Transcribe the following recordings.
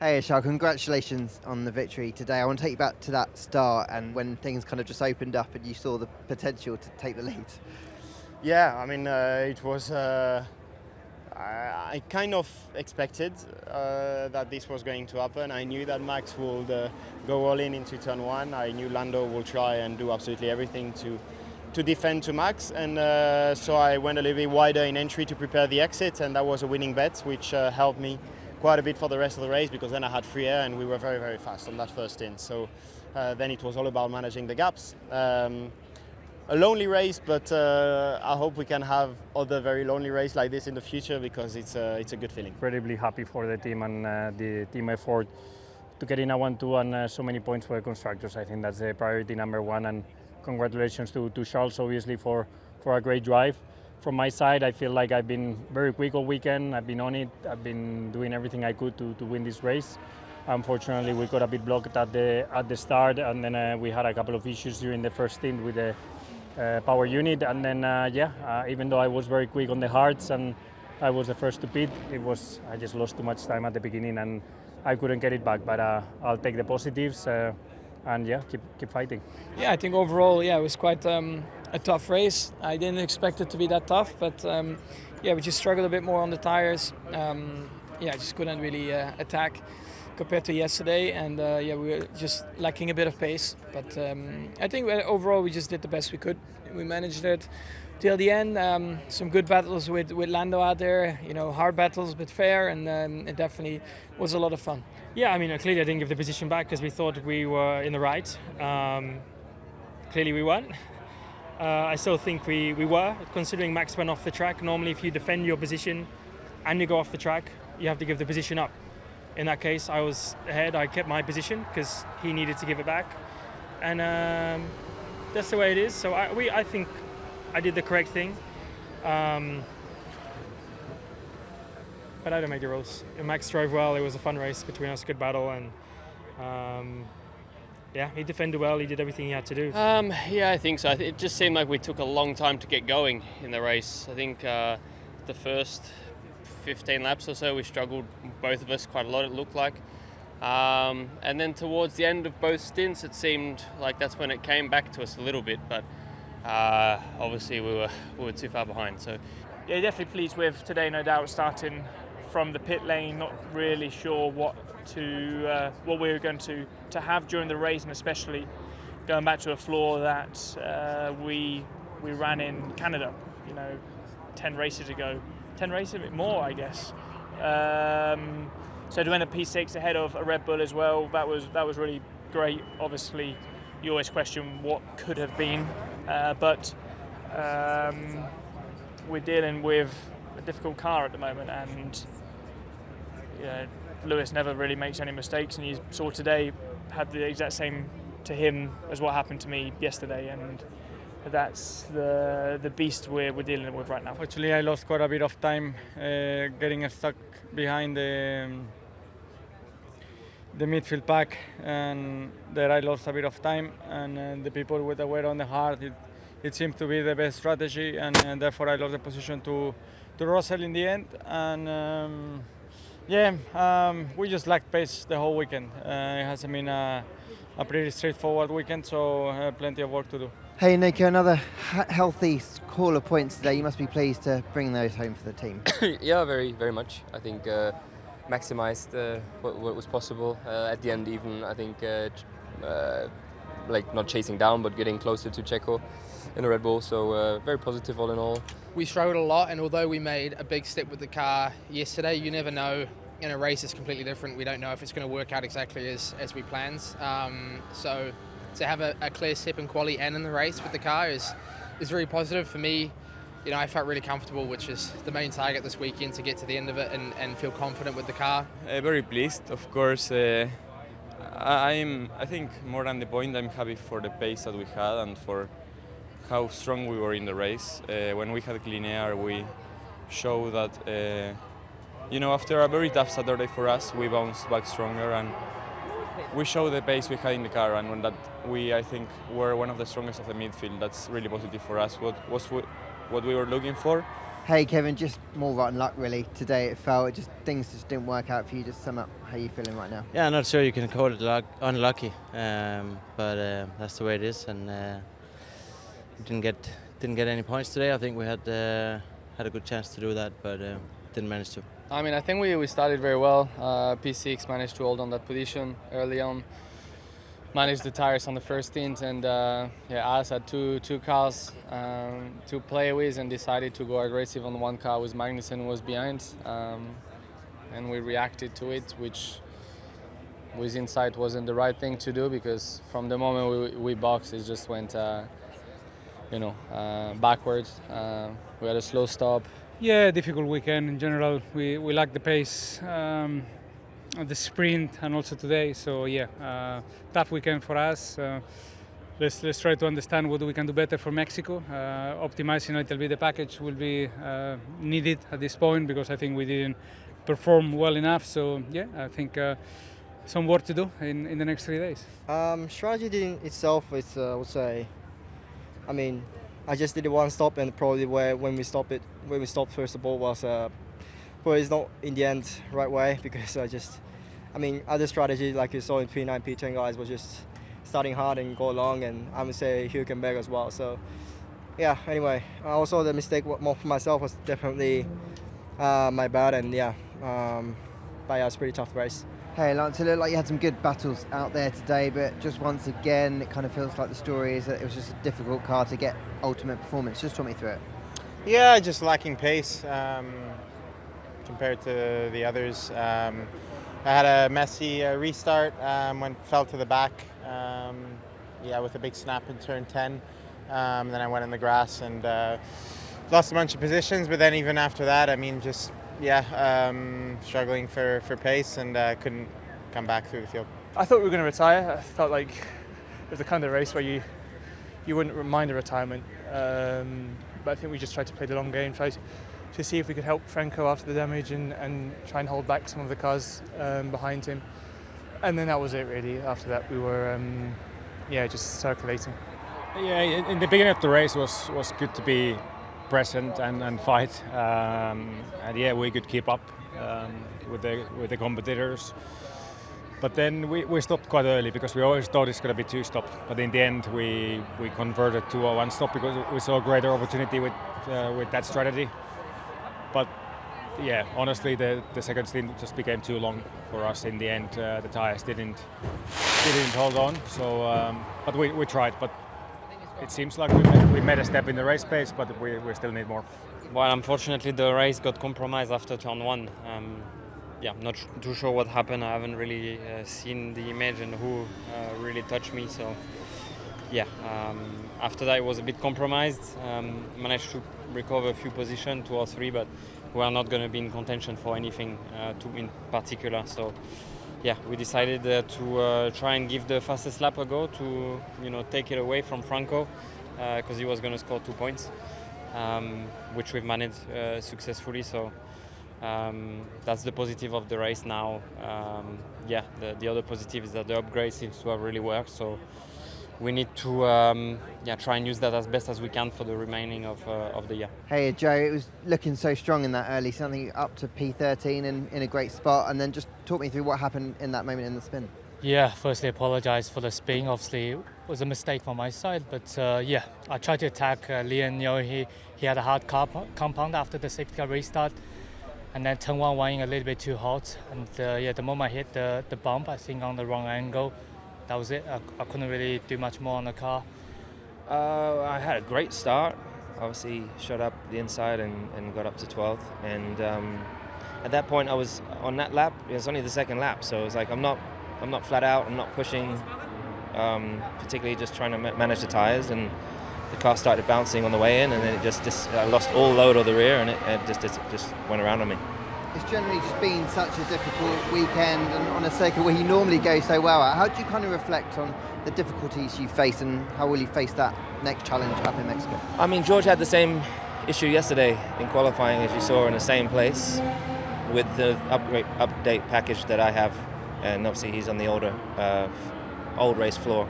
Hey Ashar, congratulations on the victory today. I want to take you back to that start and when things kind of just opened up and you saw the potential to take the lead. Yeah, I mean, it was. I kind of expected that this was going to happen. I knew that Max would go all in into turn one. I knew Lando will try and do absolutely everything to defend to Max, and so I went a little bit wider in entry to prepare the exit, and that was a winning bet, which helped me quite a bit for the rest of the race because then I had free air and we were very, very fast on that first stint. So then it was all about managing the gaps. A lonely race, but I hope we can have other very lonely races like this in the future because it's a good feeling. Incredibly happy for the team and the team effort to get in a 1-2 and so many points for the constructors. I think that's the priority number one, and congratulations to Charles obviously for a great drive. From my side, I feel like I've been very quick all weekend. I've been on it. I've been doing everything I could to win this race. Unfortunately, we got a bit blocked at the start, and then we had a couple of issues during the first stint with the power unit, and then even though I was very quick on the hards and I was the first to pit, I just lost too much time at the beginning and I couldn't get it back. But I'll take the positives and keep fighting. Yeah, I think overall, it was quite a tough race. I didn't expect it to be that tough, but we just struggled a bit more on the tires. Just couldn't really attack compared to yesterday, and we were just lacking a bit of pace. But I think overall we just did the best we could. We managed it till the end. Some good battles with Lando out there, hard battles but fair, and it definitely was a lot of fun. Yeah, I mean, clearly I didn't give the position back because we thought we were in the right. Clearly we weren't. I still think we were, considering Max went off the track. Normally if you defend your position and you go off the track, you have to give the position up. In that case, I was ahead. I kept my position because he needed to give it back, and that's the way it is. So I think I did the correct thing, but I don't make the rules. Max drove well. It was a fun race between us, good battle, and he defended well. He did everything he had to do. I think so. It just seemed like we took a long time to get going in the race. I think the first 15 laps or so we struggled, both of us, quite a lot it looked like, and then towards the end of both stints it seemed like that's when it came back to us a little bit, but obviously we were too far behind. So yeah, definitely pleased with today, no doubt, starting from the pit lane, not really sure what we were going to have during the race, and especially going back to a floor that we ran in Canada 10 races ago. 10 races, a bit more, I guess. So to win a P6 ahead of a Red Bull as well, that was really great. Obviously, you always question what could have been, but we're dealing with a difficult car at the moment, and Lewis never really makes any mistakes, and you saw today had the exact same to him as what happened to me yesterday, and that's the beast we're dealing with right now. Actually, I lost quite a bit of time getting stuck behind the midfield pack, and there I lost a bit of time, and the people that were on the hard, it seemed to be the best strategy, and therefore I lost the position to Russell in the end, and we just lacked pace the whole weekend. It hasn't been a pretty straightforward weekend, so plenty of work to do. Hey Nico, another healthy haul of points today. You must be pleased to bring those home for the team. Yeah, very, very much. I think maximized what was possible at the end. Even I think not chasing down, but getting closer to Checo in a Red Bull. So very positive all in all. We struggled a lot, and although we made a big step with the car yesterday, you never know. In a race, it's completely different. We don't know if it's going to work out exactly as we planned. So to have a clear step in quali and in the race with the car is very positive for me. I felt really comfortable, which is the main target this weekend, to get to the end of it and feel confident with the car. Very pleased, of course. I think more than the point, I'm happy for the pace that we had and for how strong we were in the race. When we had clean air, we showed that after a very tough Saturday for us, we bounced back stronger, and we showed the pace we had in the car, and when that I think were one of the strongest of the midfield. That's really positive for us. What we were looking for, Hey Kevin, just more rotten luck really today. It felt things just didn't work out for you. Just sum up how you feeling right now. Yeah, I'm not sure you can call it unlucky, but that's the way it is, and didn't get any points today. I think we had a good chance to do that, but didn't manage to. I mean, I think we started very well. P6 managed to hold on that position early on. Managed the tires on the first stint, and us had two cars to play with, and decided to go aggressive on one car with Magnussen was behind, and we reacted to it, which with insight wasn't the right thing to do, because from the moment we boxed, it just went backwards. We had a slow stop. Yeah, difficult weekend in general. We lacked the pace of the sprint and also today. So yeah, tough weekend for us. Let's try to understand what we can do better for Mexico. Optimizing a little bit the package will be needed at this point, because I think we didn't perform well enough. So yeah, I think some work to do in the next 3 days. Strategy in itself is, I would say, I mean, I just did one stop, and probably when we stopped first of all was probably it's not in the end right way, because other strategy like you saw in P9, P10 guys was just starting hard and go long, and I would say Hülkenberg as well. So yeah, anyway, also the mistake more for myself was definitely my bad, and yeah, but yeah, it's a pretty tough race. Hey Lance, it looked like you had some good battles out there today, but just once again, it kind of feels like the story is that it was just a difficult car to get ultimate performance. Just talk me through it. Yeah, just lacking pace compared to the others. I had a messy restart, fell to the back, with a big snap in turn 10. Then I went in the grass and lost a bunch of positions, but then even after that, struggling for pace, and couldn't come back through the field. I thought we were going to retire. I felt like it was the kind of race where you wouldn't mind a retirement. But I think we just tried to play the long game, try to see if we could help Franco after the damage and try and hold back some of the cars behind him. And then that was it really. After that we were just circulating. Yeah, in the beginning of the race was good to be present and fight, and yeah, we could keep up with the competitors. But then we stopped quite early, because we always thought it's going to be 2 stops. But in the end, we converted to a 1 stop, because we saw a greater opportunity with that strategy. But yeah, honestly, the second stint just became too long for us. In the end, the tires didn't hold on. So, but we tried. But it seems like we made a step in the race pace, but we still need more. Well, unfortunately, the race got compromised after turn 1. I'm not too sure what happened. I haven't really seen the image and who really touched me. So, yeah, after that it was a bit compromised. Managed to recover a few positions, 2 or 3, but we are not going to be in contention for anything in particular. So, yeah, we decided to try and give the fastest lap a go to, take it away from Franco, because he was going to score 2 points, which we've managed successfully. So that's the positive of the race now. The other positive is that the upgrade seems to have really worked. So we need to try and use that as best as we can for the remaining of the year. Hey Joe, it was looking so strong in that early, something up to P13 and in a great spot, and then just talk me through what happened in that moment in the spin. Yeah, firstly apologise for the spin. Obviously it was a mistake from my side, but I tried to attack Liam. He had a hard compound after the safety car restart, and then turn 1 went in a little bit too hot, and the moment I hit the bump, I think on the wrong angle, that was it. I couldn't really do much more on the car. I had a great start. Obviously shot up the inside and got up to 12th, and at that point I was on that lap. It was only the second lap, so it was like I'm not flat out, I'm not pushing, particularly just trying to manage the tires, and the car started bouncing on the way in, and then it just I lost all load of the rear, and it just went around on me. It's generally just been such a difficult weekend, and on a circuit where you normally go so well at. How do you kind of reflect on the difficulties you face, and how will you face that next challenge up in Mexico? I mean, George had the same issue yesterday in qualifying, as you saw, in the same place with the update package that I have, and obviously he's on the old race floor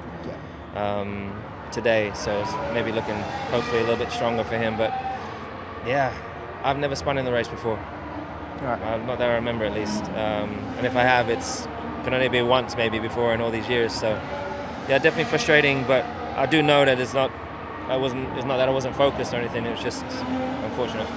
today, so it's maybe looking hopefully a little bit stronger for him. But yeah, I've never spun in the race before. Right. Not that I remember, at least. And if I have, it's can only be once maybe before in all these years. So yeah, definitely frustrating. But I do know that it's not that I wasn't focused or anything. It was just unfortunate.